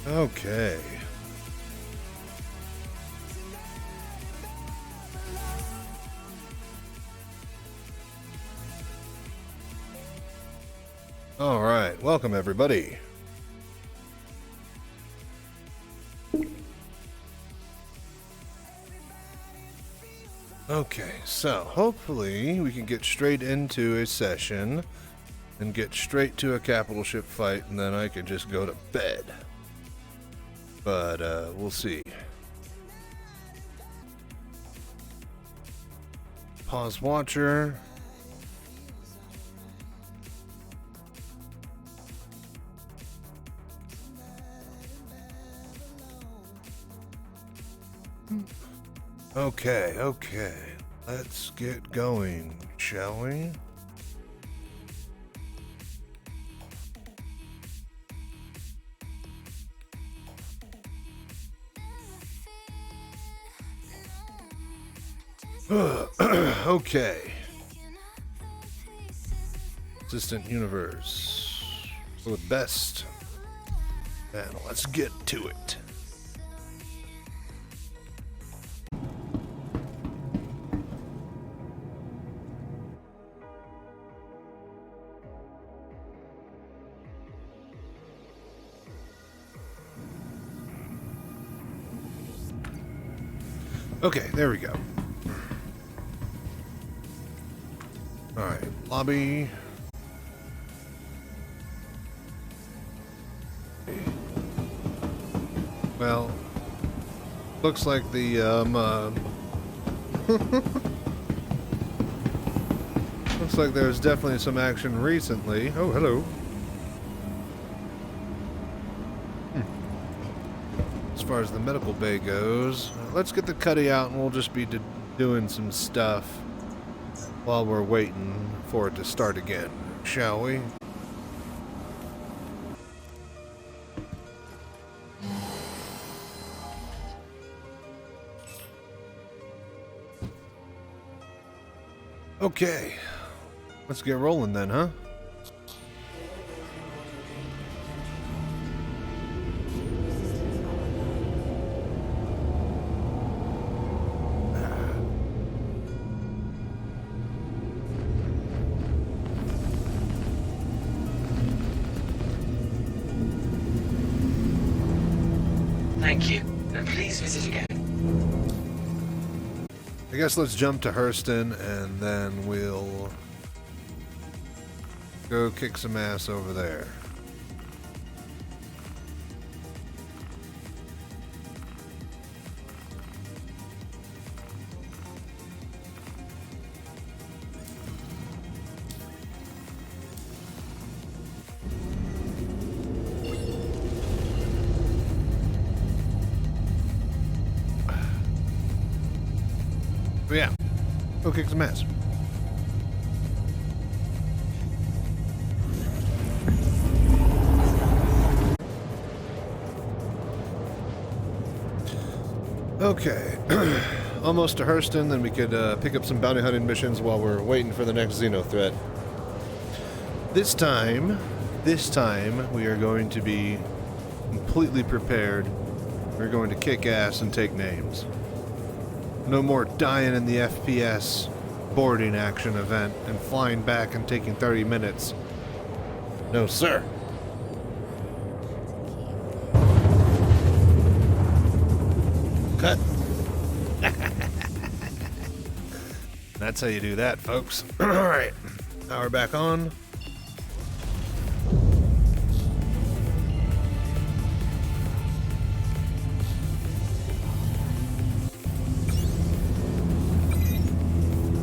Okay. All right, welcome everybody. Okay, so hopefully we can get straight into a session and get straight to a capital ship fight, and then I can just go to bed. But we'll see. Pause watcher. Okay. Let's get going, shall we? Okay. Assistant universe. For the best. And let's get to it. Okay, there we go. Alright, lobby. Well, looks like the, looks like there's definitely some action recently. Oh, hello. As far as the medical bay goes, let's get the cutty out and we'll just be doing some stuff while we're waiting for it to start again, shall we? Okay, let's get rolling then, huh? Thank you, and please visit again. I guess let's jump to Hurston and then we'll go kick some ass over there. But yeah, go kick some ass. Okay, almost to Hurston, then we could pick up some bounty hunting missions while we're waiting for the next Xenothreat. This time we are going to be completely prepared. We're going to kick ass and take names. No more dying in the FPS boarding action event and flying back and taking 30 minutes. No, sir. Cut. That's how you do that, folks. Alright. Power back on.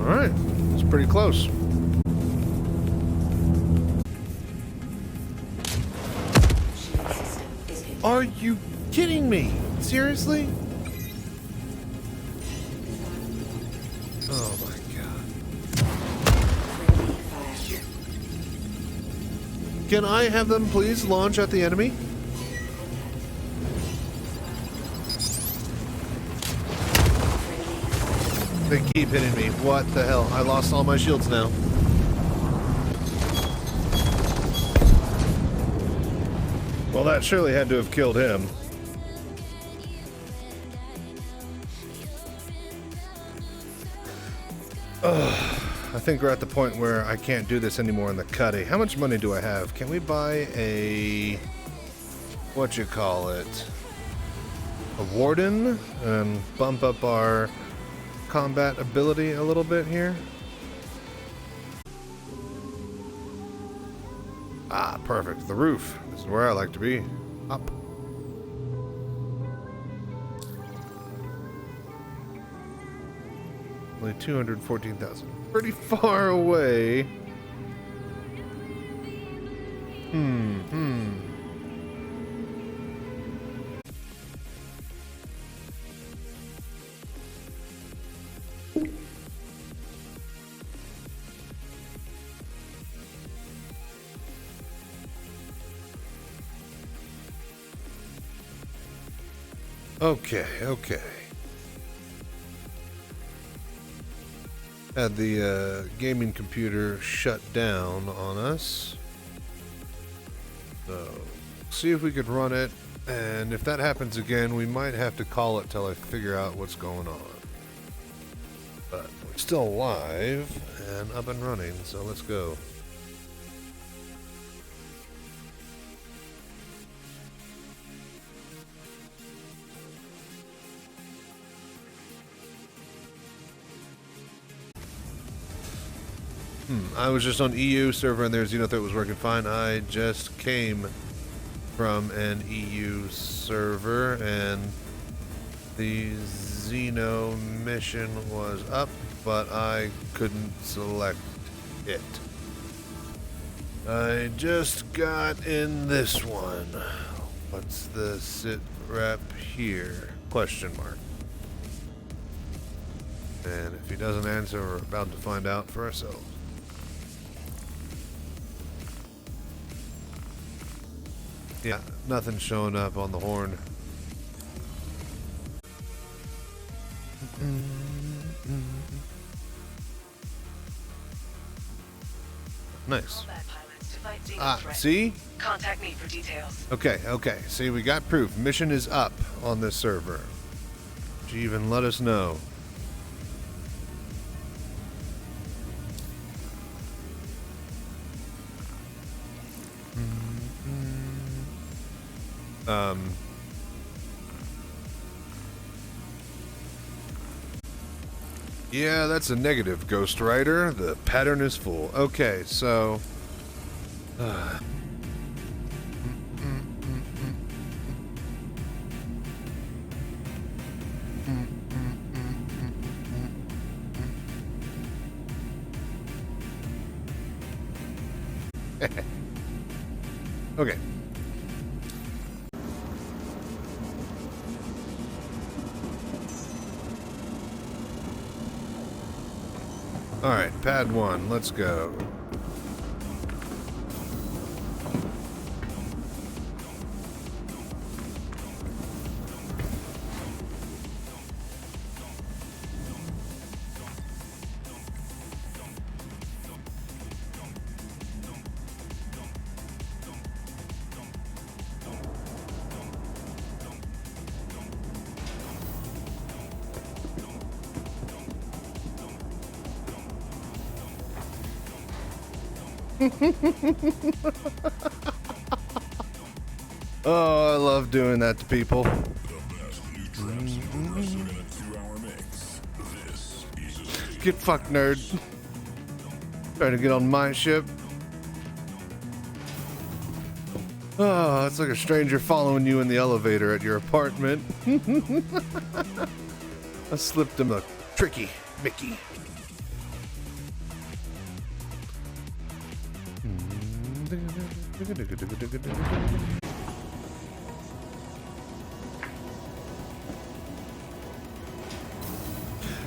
Alright. It's pretty close. Are you kidding me? Seriously? Oh my god. Can I have them please launch at the enemy? They keep hitting me. What the hell? I lost all my shields now. Well, that surely had to have killed him. I think we're at the point where I can't do this anymore in the cutty. How much money do I have? Can we buy a... what you call it? A warden? And bump up our combat ability a little bit here? Ah, perfect. The roof. This is where I like to be. Up. Only 214,000. Pretty far away. Okay. Had the gaming computer shut down on us. So, see if we could run it, and if that happens again, we might have to call it till I figure out what's going on. But we're still live and up and running, so let's go. I was just on EU server and their Xenothreat was working fine. I just came from an EU server and the Xeno mission was up, but I couldn't select it. I just got in this one. What's the sit rep here? Question mark. And if he doesn't answer, we're about to find out for ourselves. Yeah, nothing showing up on the horn. Nice. See? Contact me for details. Okay. See, we got proof. Mission is up on this server. She even let us know. Yeah, that's a negative, Ghost Rider. The pattern is full. Okay, so... Okay. Alright, pad 1, let's go. Oh, I love doing that to people. Get fucked, nerd. Trying to get on my ship. Oh, it's like a stranger following you in the elevator at your apartment. I slipped him a tricky Mickey.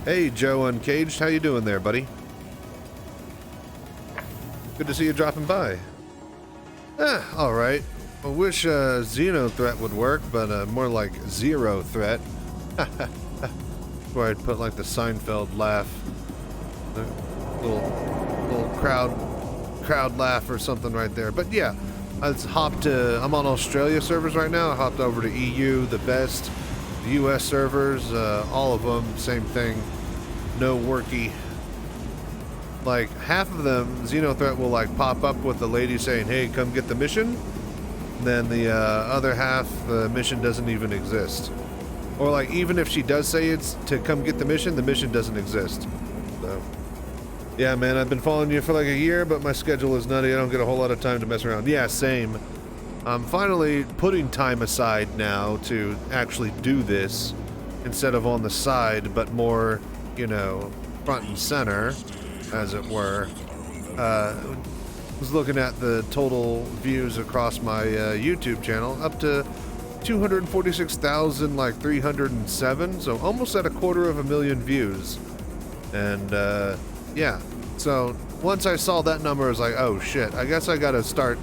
Hey, Joe Uncaged, how you doing there, buddy? Good to see you dropping by. Alright. I wish Xenothreat would work, but more like Zero Threat. Where I'd put like the Seinfeld laugh. The little crowd laugh or something right there. But yeah, I'm on Australia servers right now. I hopped over to EU, the best, the US servers, all of them, same thing. No worky. Like, half of them, Xenothreat will, like, pop up with the lady saying, hey, come get the mission. And then the other half, the mission doesn't even exist. Or, like, even if she does say it's to come get the mission doesn't exist. So, yeah, man, I've been following you for, like, a year, but my schedule is nutty. I don't get a whole lot of time to mess around. Yeah, same. I'm finally putting time aside now to actually do this instead of on the side, but more, you know, front and center, as it were. Was looking at the total views across my YouTube channel, up to 246,000, like 307, so almost at 250,000 views. And yeah, so once I saw that number, I was like, oh shit, I guess I gotta start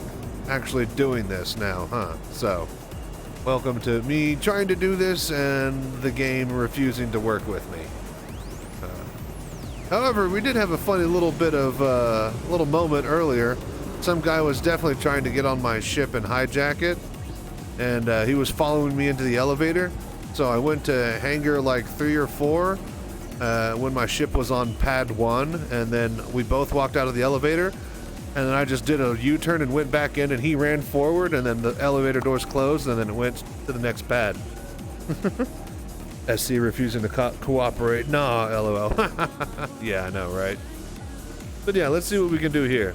actually doing this now, huh? So, welcome to me trying to do this and the game refusing to work with me. However, we did have a funny little bit of little moment earlier. Some guy was definitely trying to get on my ship and hijack it, and he was following me into the elevator. So I went to hangar like 3 or 4 when my ship was on pad 1, and then we both walked out of the elevator, and then I just did a U-turn and went back in, and he ran forward, and then the elevator doors closed, and then it went to the next pad. SC refusing to cooperate. Nah, LOL. Yeah, I know, right? But yeah, let's see what we can do here.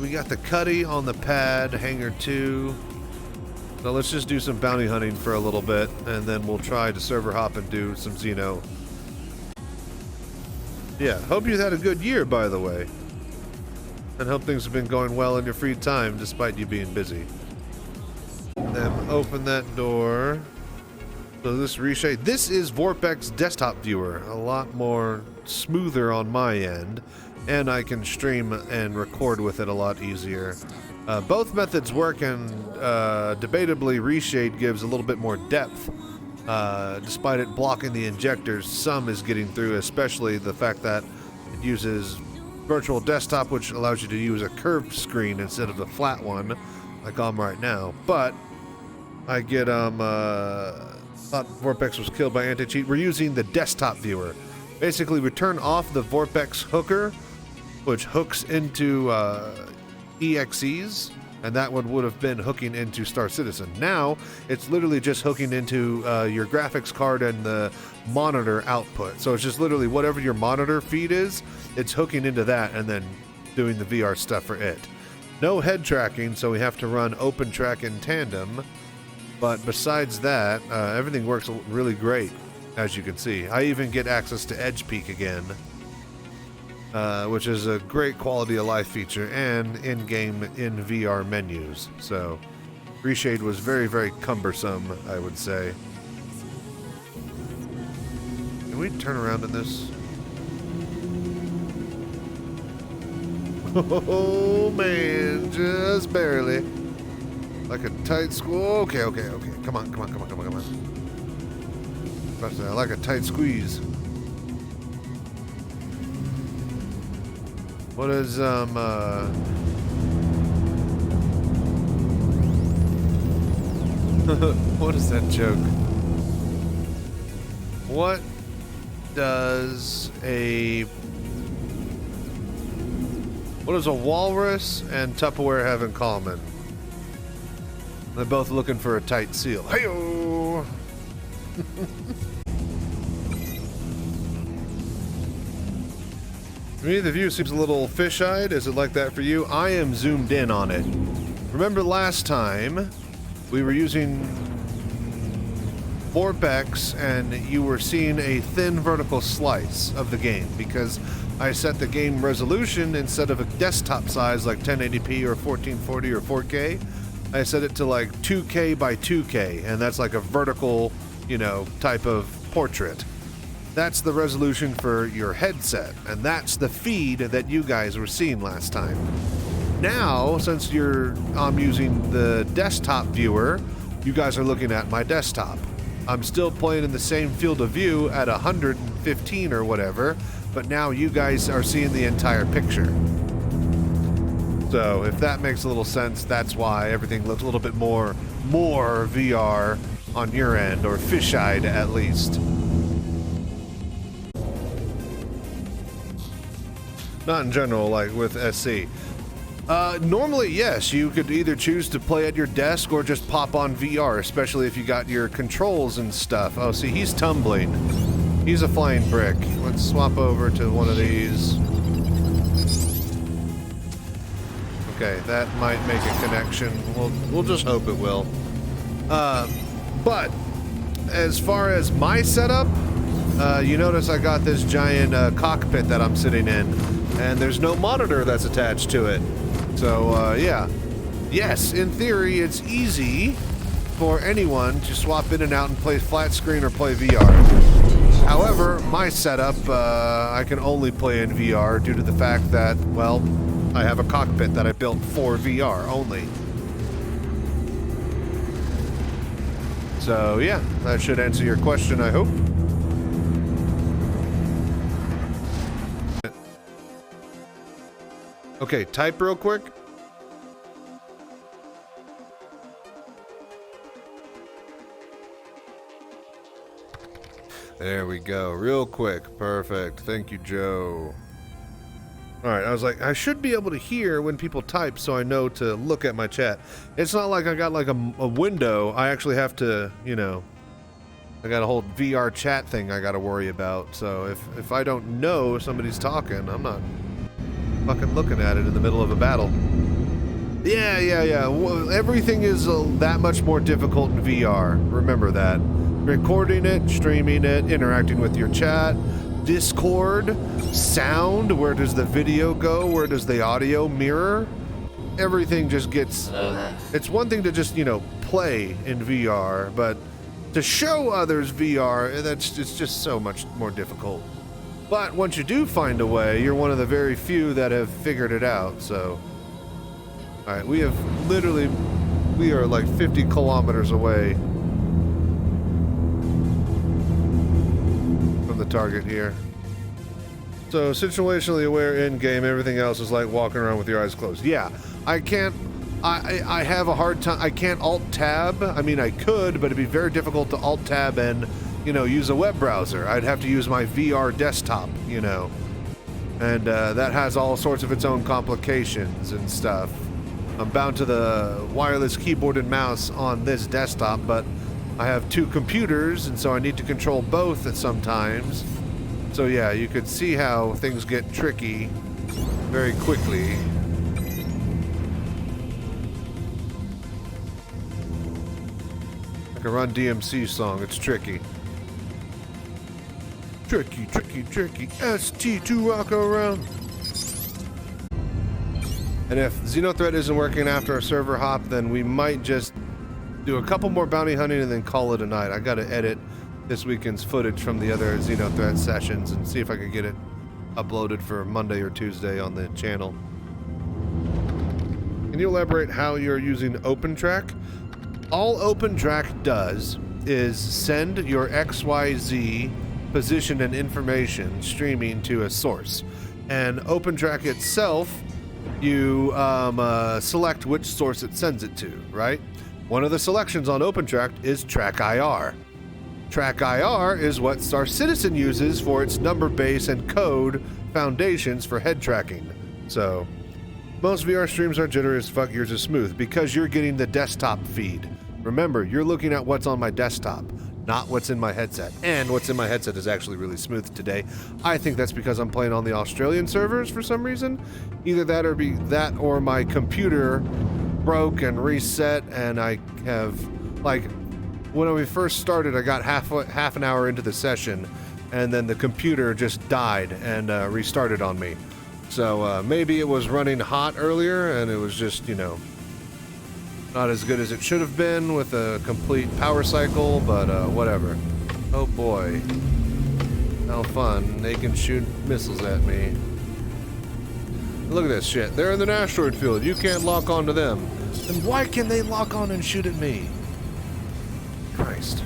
We got the Cuddy on the pad, hangar 2. So let's just do some bounty hunting for a little bit, and then we'll try to server hop and do some Xeno. Yeah, hope you had a good year, by the way. And hope things have been going well in your free time, despite you being busy. Then open that door. So this reshade. This is Vorpex's desktop viewer. A lot more smoother on my end. And I can stream and record with it a lot easier. Both methods work, and debatably reshade gives a little bit more depth. Despite it blocking the injectors, some is getting through, especially the fact that it uses virtual desktop, which allows you to use a curved screen instead of a flat one, like I'm right now. But I get thought Vorpex was killed by anti-cheat. We're using the desktop viewer. Basically, we turn off the Vorpex hooker, which hooks into EXEs, and that one would have been hooking into Star Citizen. Now, it's literally just hooking into your graphics card and the monitor output. So it's just literally whatever your monitor feed is, it's hooking into that and then doing the VR stuff for it. No head tracking, so we have to run OpenTrack in tandem. But besides that, everything works really great, as you can see. I even get access to Edge Peak again, which is a great quality of life feature, and in-game, in VR menus. So, reshade was very, very cumbersome, I would say. Can we turn around in this? Oh man, just barely. Like a tight squeeze. Okay. Come on. About to say, I like a tight squeeze. What is, what is that joke? What does a walrus and Tupperware have in common? They're both looking for a tight seal. Hey-o! To me, the view seems a little fish-eyed. Is it like that for you? I am zoomed in on it. Remember last time we were using Vorpex and you were seeing a thin vertical slice of the game because I set the game resolution instead of a desktop size like 1080p or 1440 or 4K. I set it to like 2K by 2K, and that's like a vertical, you know, type of portrait. That's the resolution for your headset, and that's the feed that you guys were seeing last time. Now, since I'm using the desktop viewer, you guys are looking at my desktop. I'm still playing in the same field of view at 115 or whatever, but now you guys are seeing the entire picture. So if that makes a little sense, that's why everything looks a little bit more VR on your end, or fish-eyed at least. Not in general, like with SC. Normally, yes, you could either choose to play at your desk or just pop on VR, especially if you got your controls and stuff. Oh, see, he's tumbling. He's a flying brick. Let's swap over to one of these. Okay, that might make a connection. We'll just hope it will. But as far as my setup, you notice I got this giant cockpit that I'm sitting in, and there's no monitor that's attached to it. So, yeah. Yes, in theory, it's easy for anyone to swap in and out and play flat screen or play VR. However, my setup, I can only play in VR due to the fact that, well, I have a cockpit that I built for VR only. So, yeah, that should answer your question, I hope. Okay, type real quick. There we go, real quick. Perfect. Thank you, Joe. Alright, I was like, I should be able to hear when people type so I know to look at my chat. It's not like I got like a window. I actually have to, you know, I got a whole VR chat thing I gotta worry about. So if I don't know somebody's talking, I'm not fucking looking at it in the middle of a battle. Yeah. Well, everything is that much more difficult in VR. Remember that. Recording it, streaming it, interacting with your chat, Discord, sound, where does the video go? Where does the audio mirror? Everything just gets... It's one thing to just, you know, play in VR, but to show others VR, it's just so much more difficult. But once you do find a way, you're one of the very few that have figured it out, so... Alright, we are like 50 kilometers away from the target here. So, situationally aware in-game, everything else is like walking around with your eyes closed. Yeah, I can't... I have a hard time... I can't Alt-Tab. I mean, I could, but it'd be very difficult to Alt-Tab and... you know, use a web browser. I'd have to use my VR desktop, you know. And that has all sorts of its own complications and stuff. I'm bound to the wireless keyboard and mouse on this desktop, but I have two computers, and so I need to control both at some times. So yeah, you could see how things get tricky very quickly. Like a Run DMC song, it's tricky. Tricky, ST2 rock around. And if Xenothreat isn't working after our server hop, then we might just do a couple more bounty hunting and then call it a night. I gotta edit this weekend's footage from the other Xenothreat sessions and see if I can get it uploaded for Monday or Tuesday on the channel. Can you elaborate how you're using OpenTrack? All OpenTrack does is send your XYZ position and information streaming to a source. And OpenTrack itself, you select which source it sends it to, right? One of the selections on OpenTrack is TrackIR. TrackIR is what Star Citizen uses for its number base and code foundations for head tracking. So, most VR streams are jittery as fuck, yours is smooth, because you're getting the desktop feed. Remember, you're looking at what's on my desktop, not what's in my headset. And what's in my headset is actually really smooth today. I think that's because I'm playing on the Australian servers for some reason. Either that or my computer broke and reset, and I have, like, when we first started, I got half an hour into the session, and then the computer just died and restarted on me. So maybe it was running hot earlier, and it was just, you know, not as good as it should have been with a complete power cycle, but whatever. Oh boy. How fun. They can shoot missiles at me. Look at this shit. They're in an asteroid field. You can't lock onto them. Then why can they lock on and shoot at me? Christ.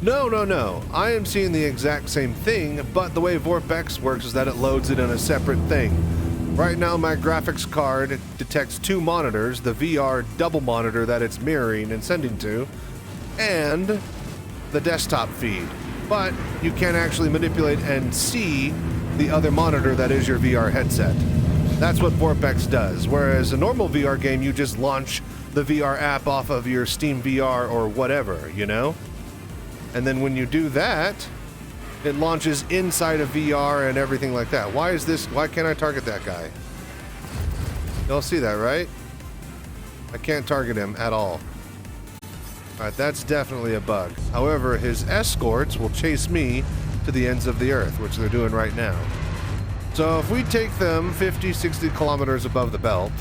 No, no, no. I am seeing the exact same thing, but the way VorpX works is that it loads it in a separate thing. Right now, my graphics card detects two monitors, the VR double monitor that it's mirroring and sending to, and the desktop feed. But you can't actually manipulate and see the other monitor that is your VR headset. That's what VorpX does. Whereas a normal VR game, you just launch the VR app off of your Steam VR or whatever, you know? And then when you do that, it launches inside of VR and everything like that. Why can't I target that guy? Y'all see that, right? I can't target him at all. Alright, that's definitely a bug. However, his escorts will chase me to the ends of the earth, which they're doing right now. So if we take them 50, 60 kilometers above the belt,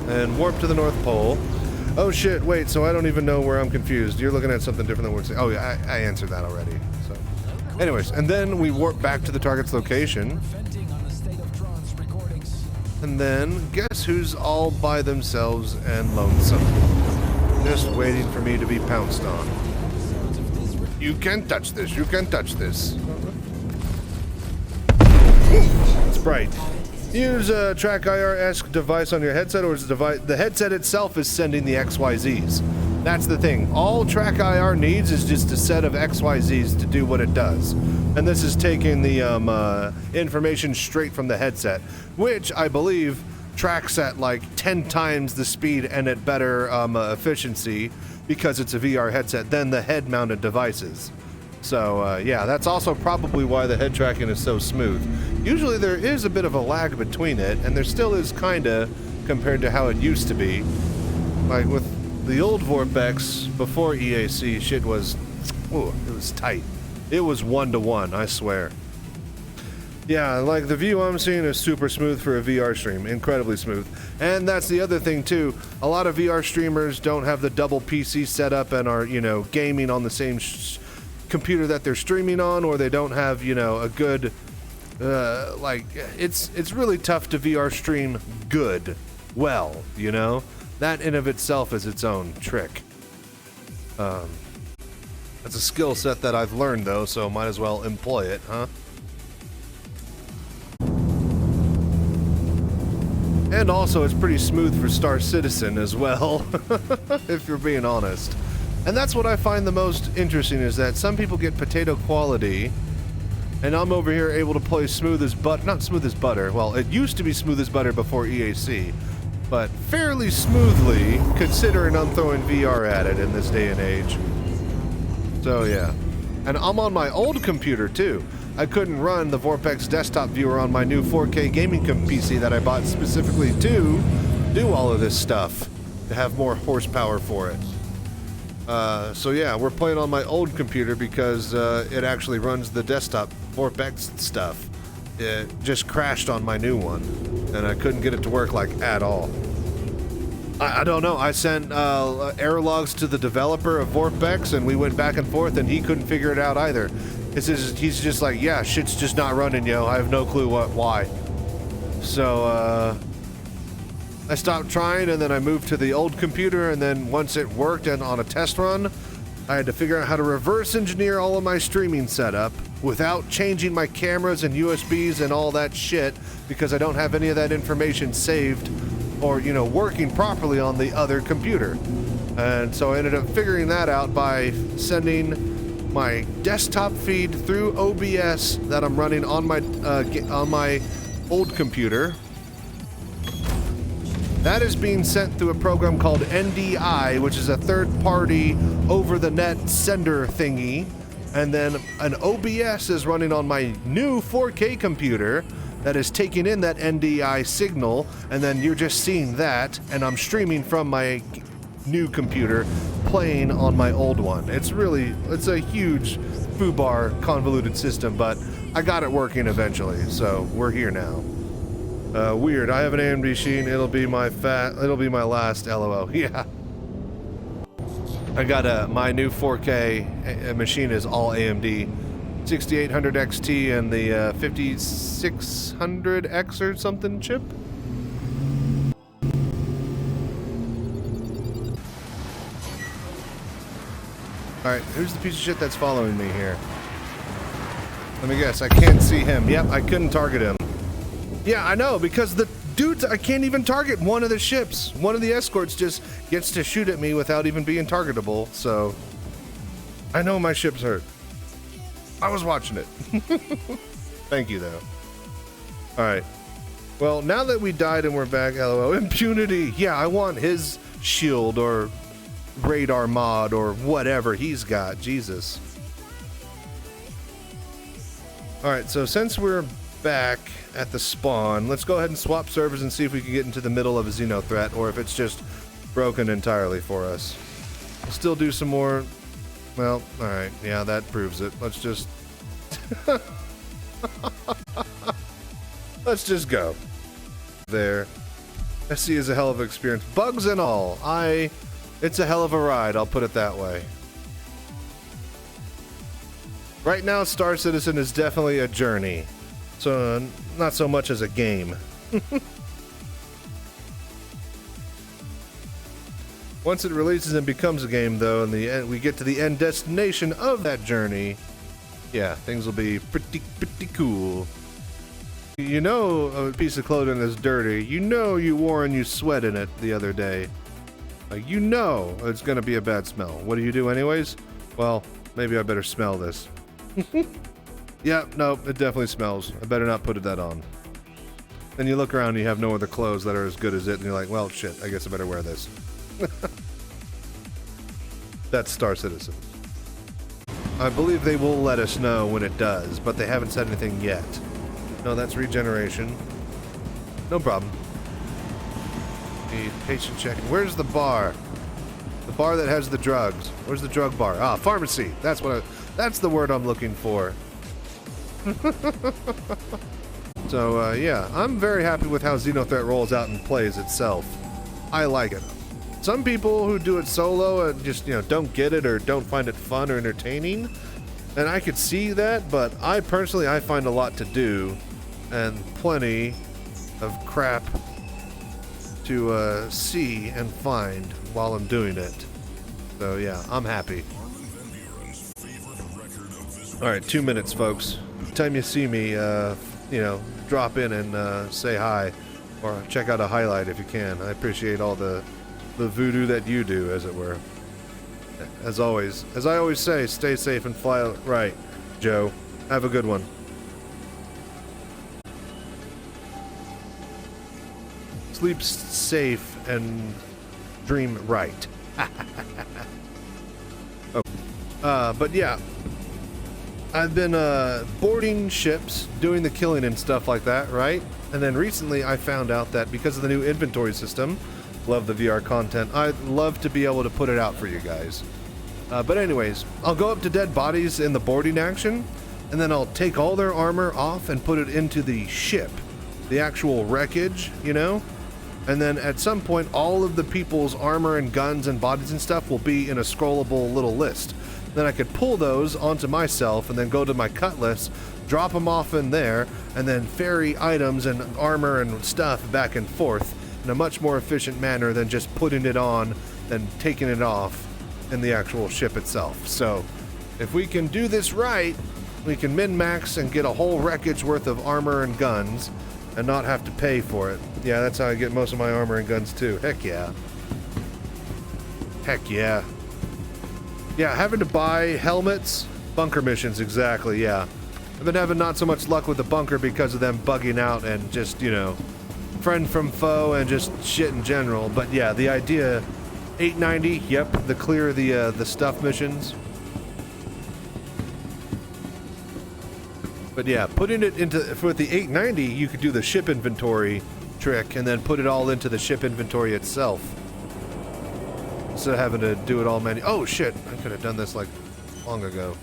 and warp to the North Pole. Oh shit, wait, so I don't even know where I'm confused. You're looking at something different than we're saying. Oh yeah, I answered that already. So, anyways, and then we warp back to the target's location. And then, guess who's all by themselves and lonesome? Just waiting for me to be pounced on. You can't touch this, you can't touch this. Sprite. Use a track IR-esque device on your headset, or is the headset itself is sending the XYZs. That's the thing. All track IR needs is just a set of XYZs to do what it does. And this is taking the information straight from the headset, which I believe tracks at like 10 times the speed and at better efficiency because it's a VR headset than the head-mounted devices. So yeah, that's also probably why the head tracking is so smooth. Usually there is a bit of a lag between it, and there still is kinda compared to how it used to be. Like with the old VorpX before EAC, shit was, ooh, it was tight. It was 1-to-1, I swear. Yeah, like the view I'm seeing is super smooth for a VR stream, incredibly smooth. And that's the other thing too. A lot of VR streamers don't have the double PC setup and are, you know, gaming on the same computer that they're streaming on, or they don't have, you know, a good, like, it's really tough to VR stream well, you know? That in of itself is its own trick. That's a skill set that I've learned though, so might as well employ it, huh? And also, it's pretty smooth for Star Citizen as well, if you're being honest. And that's what I find the most interesting, is that some people get potato quality, and I'm over here able to play smooth as not smooth as butter. Well, it used to be smooth as butter before EAC, but fairly smoothly, considering I'm throwing VR at it in this day and age. So yeah. And I'm on my old computer too. I couldn't run the VorpX desktop viewer on my new 4K gaming PC that I bought specifically to do all of this stuff, to have more horsepower for it. So yeah, we're playing on my old computer because it actually runs the desktop VorpX stuff. It just crashed on my new one, and I couldn't get it to work like at all. I don't know. I sent error logs to the developer of VorpX, and we went back and forth, and he couldn't figure it out either. He's just like, yeah, shit's just not running, yo. I have no clue why. So, I stopped trying, and then I moved to the old computer, and then once it worked and on a test run, I had to figure out how to reverse engineer all of my streaming setup without changing my cameras and USBs and all that shit, because I don't have any of that information saved or, you know, working properly on the other computer. And so I ended up figuring that out by sending my desktop feed through OBS that I'm running on my old computer. That is being sent through a program called NDI, which is a third-party over-the-net sender thingy. And then an OBS is running on my new 4K computer that is taking in that NDI signal, and then you're just seeing that, and I'm streaming from my new computer playing on my old one. It's a huge foobar convoluted system, but I got it working eventually, so we're here now. Weird. I have an AMD machine. It'll be my last. LOL. Yeah. I got my new 4K machine is all AMD, 6800 XT and the 5600X or something chip. Alright, who's the piece of shit that's following me here? Let me guess, I can't see him. Yep, I couldn't target him. Yeah, I know, because the dudes, I can't even target one of the ships. One of the escorts just gets to shoot at me without even being targetable, so... I know my ship's hurt. I was watching it. Thank you, though. Alright. Well, now that we died and we're back, LOL. Impunity! Yeah, I want his shield or radar mod or whatever he's got. Jesus. Alright, so since we're back at the spawn, let's go ahead and swap servers and see if we can get into the middle of a Xenothreat or if it's just broken entirely for us. We'll still do some more... Well, alright, yeah, that proves it. Let's just... Let's just go. There. SC is a hell of an experience. Bugs and all. It's a hell of a ride, I'll put it that way. Right now, Star Citizen is definitely a journey. So, not so much as a game. Once it releases and becomes a game, though, and we get to the end destination of that journey, yeah, things will be pretty cool. You know a piece of clothing is dirty. You know you wore and you sweat in it the other day. You know it's going to be a bad smell. What do you do anyways? Well, maybe I better smell this. Yeah, no, it definitely smells. I better not put that on. Then you look around and you have no other clothes that are as good as it, and you're like, well, shit, I guess I better wear this. That's Star Citizen. I believe they will let us know when it does, but they haven't said anything yet. No, that's regeneration. No problem. Need patient checking. Where's the bar? The bar that has the drugs. Where's the drug bar? Ah, pharmacy. That's the word I'm looking for. So, yeah, I'm very happy with how Xenothreat rolls out and plays itself. I like it. Some people who do it solo and just, don't get it or don't find it fun or entertaining, and I could see that, but I find a lot to do and plenty of crap to see and find while I'm doing it. So, yeah, I'm happy. Alright, 2 minutes, folks. Time you see me, drop in and say hi, or check out a highlight if you can. I appreciate all the voodoo that you do, as it were. As always, as I always say, stay safe and fly right, Joe. Have a good one. Sleep safe and dream right. Oh. But yeah. I've been boarding ships, doing the killing and stuff like that, right? And then recently I found out that because of the new inventory system, love the VR content, I'd love to be able to put it out for you guys. But anyways, I'll go up to dead bodies in the boarding action, and then I'll take all their armor off and put it into the ship, the actual wreckage, And then at some point, all of the people's armor and guns and bodies and stuff will be in a scrollable little list. Then I could pull those onto myself and then go to my cut list, drop them off in there, and then ferry items and armor and stuff back and forth in a much more efficient manner than just putting it on and taking it off in the actual ship itself. So if we can do this right, we can min-max and get a whole wreckage worth of armor and guns and not have to pay for it. Yeah, that's how I get most of my armor and guns too. Heck yeah. Heck yeah. Yeah, having to buy helmets, bunker missions, exactly, yeah. I've been having not so much luck with the bunker because of them bugging out and just, friend from foe and just shit in general. But yeah, the idea, 890, yep, the clear the stuff missions. But yeah, putting it for the 890, you could do the ship inventory trick and then put it all into the ship inventory itself. Instead of having to do it all manually. Oh shit, I could have done this like long ago.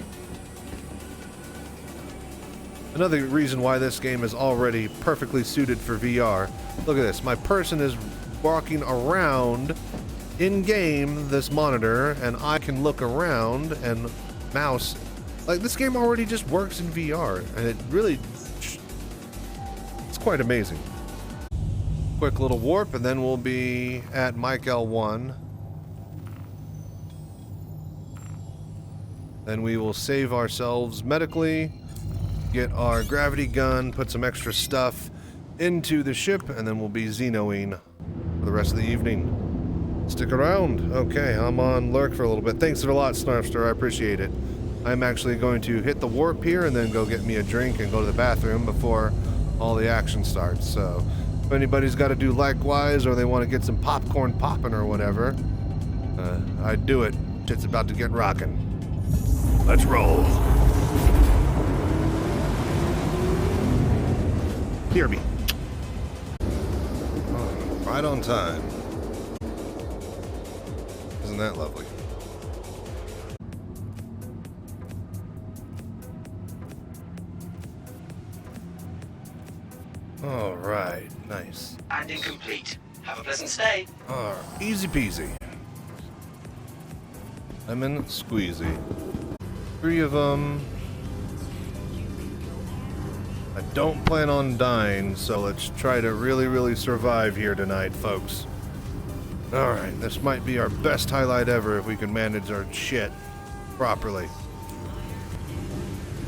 Another reason why this game is already perfectly suited for VR. Look at this, my person is walking around in-game this monitor and I can look around and mouse. Like, this game already just works in VR, and it really, it's quite amazing. Quick little warp, and then we'll be at Mike L1. Then we will save ourselves medically, get our gravity gun, put some extra stuff into the ship, and then we'll be Xenoing for the rest of the evening. Stick around. Okay, I'm on lurk for a little bit. Thanks a lot, Snarfster. I appreciate it. I'm actually going to hit the warp here and then go get me a drink and go to the bathroom before all the action starts. So if anybody's got to do likewise or they want to get some popcorn popping or whatever, I'd do it. Shit's about to get rocking. Let's roll. Hear me. Oh, right on time. Isn't that lovely? All right, nice. And incomplete. Have a pleasant stay. Easy peasy. Lemon squeezy. 3 of them. I don't plan on dying, so let's try to really survive here tonight, folks. Alright, this might be our best highlight ever if we can manage our shit properly.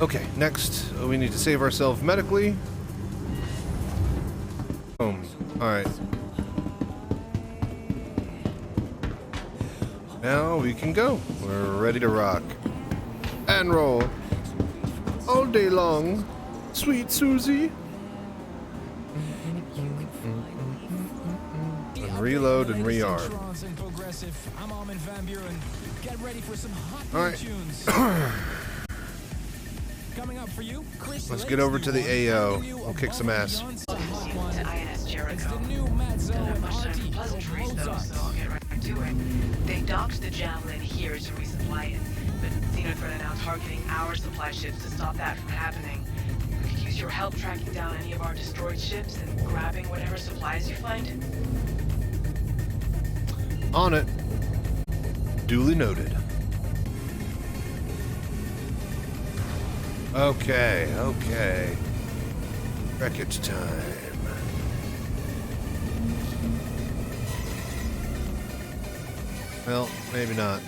Okay, next we need to save ourselves medically. Boom. Alright. Now we can go. We're ready to rock. And roll. All day long. Sweet Susie. And reload and rearm. Alright. Let's get over to the AO. We'll kick some ass. To INS Jericho. Don't have much time for pleasantries though, so I'll get right to it. They docked the javelin here to resupply it, but Xenothreat are now targeting our supply ships to stop that from happening. We could use your help tracking down any of our destroyed ships and grabbing whatever supplies you find. On it. Duly noted. Okay. Wreckage time. Well, maybe not.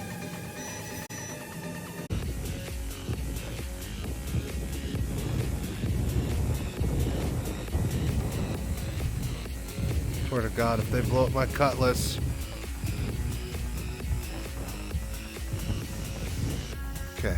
Swear to God, if they blow up my cutlass. Okay.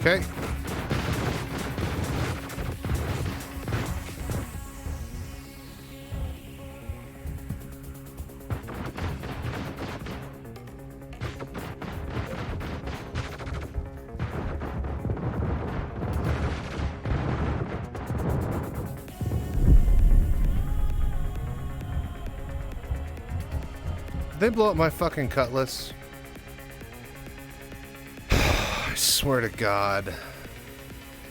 Okay. Did they blow up my fucking cutlass? I swear to God.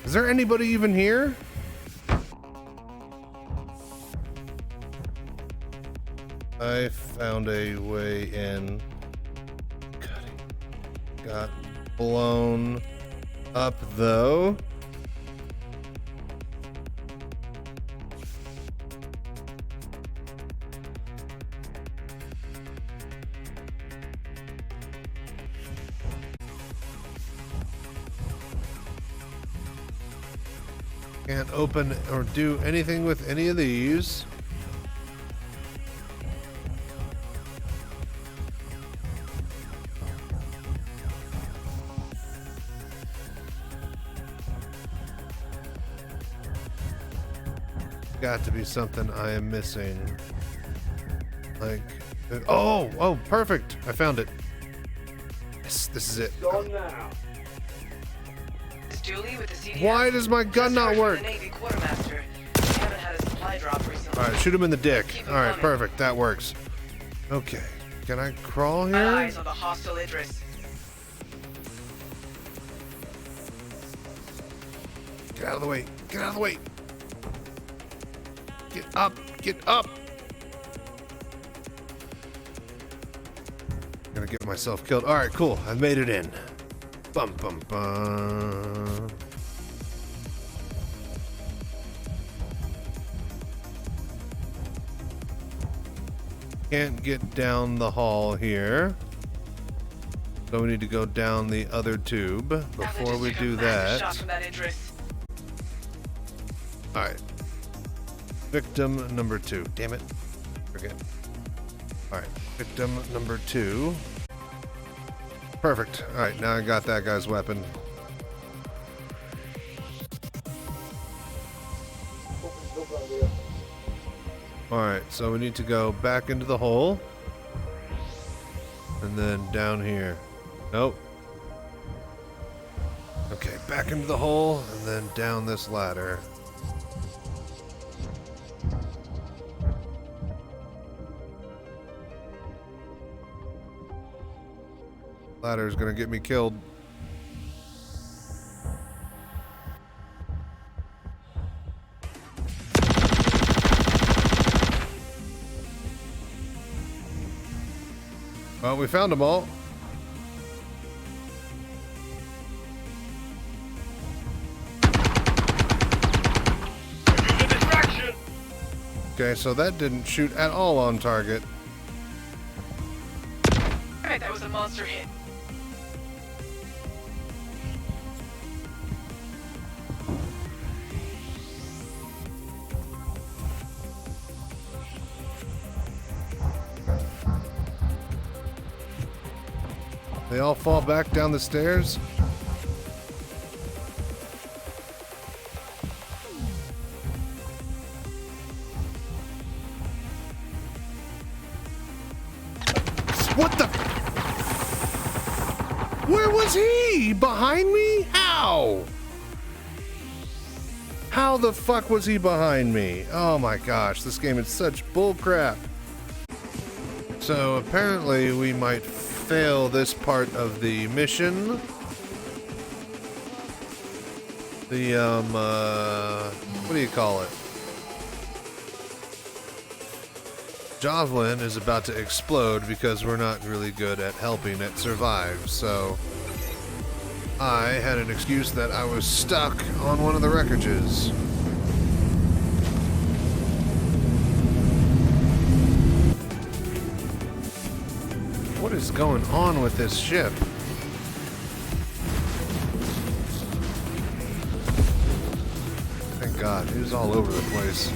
Is there anybody even here? I found a way in. Got blown up though. Can't open or do anything with any of these. Got to be something I am missing. Like, oh, perfect. I found it. Yes, this is it. Gone now. Julie with the CDF. Why does my gun not work? Navy quartermaster. We haven't had a supply drop recently. Alright, shoot him in the dick. Alright, perfect. That works. Okay. Can I crawl here? Eyes on the hostile Idris. Get out of the way. Get out of the way. Get up. Get up! I'm gonna get myself killed. Alright, cool. I made it in. Bum bum bum. Can't get down the hall here. So we need to go down the other tube. Before we do that... Alright. Victim number 2. Damn it. Forget. Alright. Victim number 2. Perfect. Alright, now I got that guy's weapon. Alright, so we need to go back into the hole. And then down here. Nope. Okay, back into the hole, and then down this ladder. Ladder's gonna get me killed. Well, we found them all. Okay, so that didn't shoot at all on target. Alright, that was a monster hit. They all fall back down the stairs. What the? Where was he? Behind me? How? How the fuck was he behind me? Oh my gosh, this game is such bullcrap. So apparently we might fail this part of the mission. The, what do you call it? Javelin is about to explode because we're not really good at helping it survive, so I had an excuse that I was stuck on one of the wreckages. What is going on with this ship? Thank God, it was all over the place.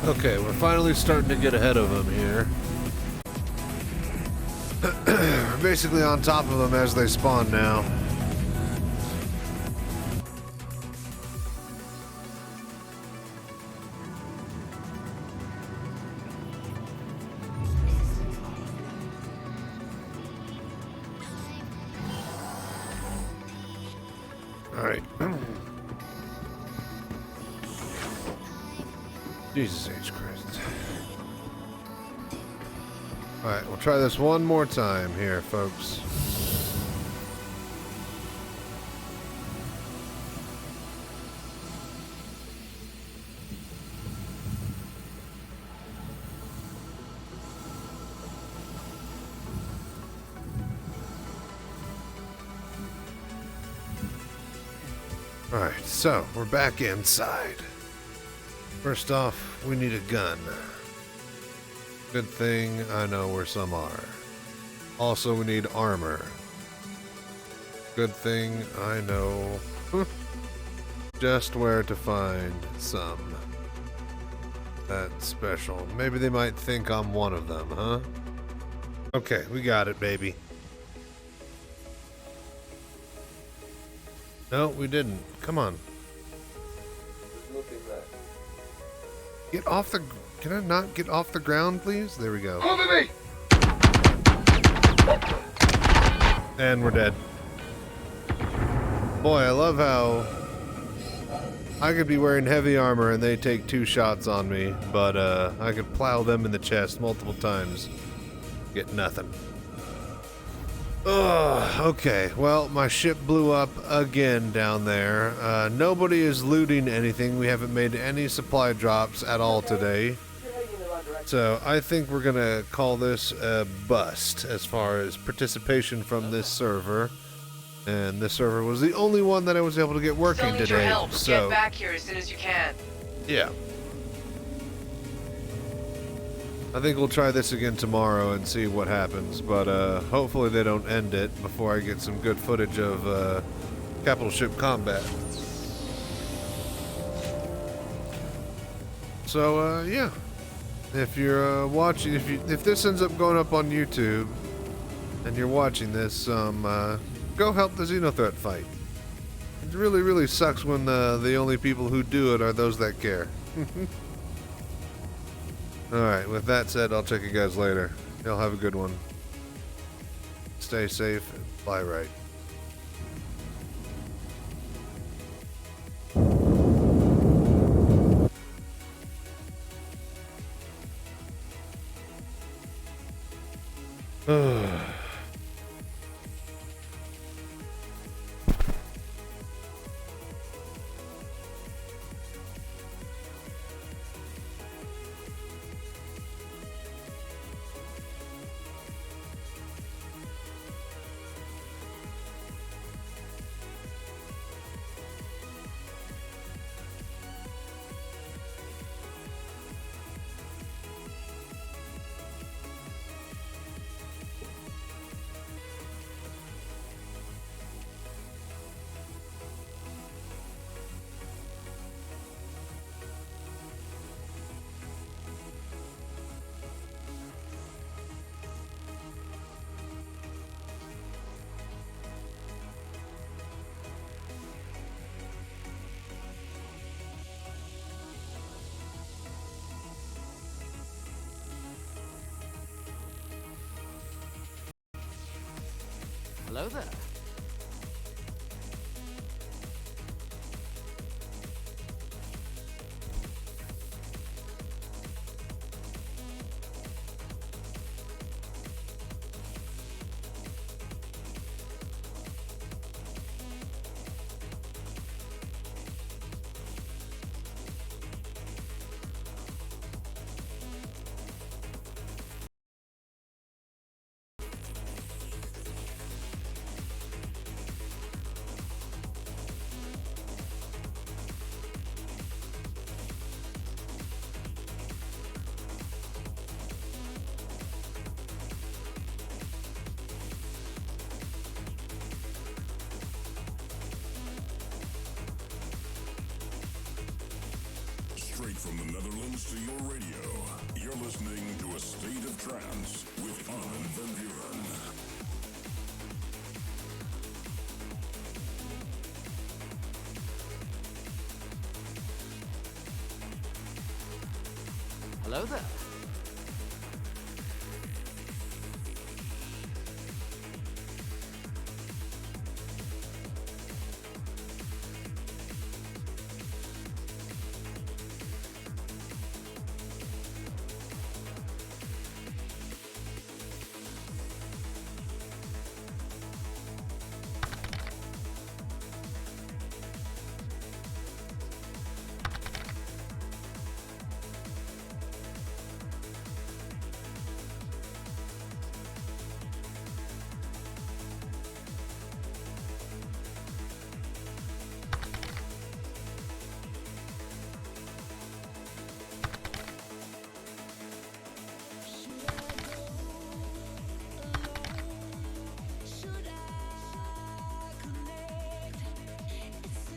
Okay, we're finally starting to get ahead of him here. basically on top of them as they spawn now. Alright. Jesus H. Christ. Alright, we'll try this one more time here, folks. Alright, so we're back inside. First off, we need a gun. Good thing I know where some are. Also, we need armor. Good thing I know just where to find some. That's special. Maybe they might think I'm one of them, huh? Okay, we got it, baby. No, we didn't. Come on. Get off the... Can I not get off the ground, please? There we go. Cover me! And we're dead. Boy, I love how I could be wearing heavy armor and they take 2 shots on me, but I could plow them in the chest multiple times. Get nothing. Ugh, okay, well, my ship blew up again down there. Nobody is looting anything. We haven't made any supply drops at all today. So I think we're gonna call this a bust as far as participation from this server. And this server was the only one that I was able to get working Still need today. your help. So Get back here as soon as you can. yeah. I think we'll try this again tomorrow and see what happens, but hopefully they don't end it before I get some good footage of capital ship combat. So yeah, if you're watching, if this ends up going up on YouTube and you're watching this, go help the Xenothreat fight. It really sucks when the only people who do it are those that care. Alright, with that said, I'll check you guys later. Y'all have a good one. Stay safe and fly right. Hello there. Straight from the Netherlands to your radio, you're listening to A State of Trance with Armin van Buren. Hello there.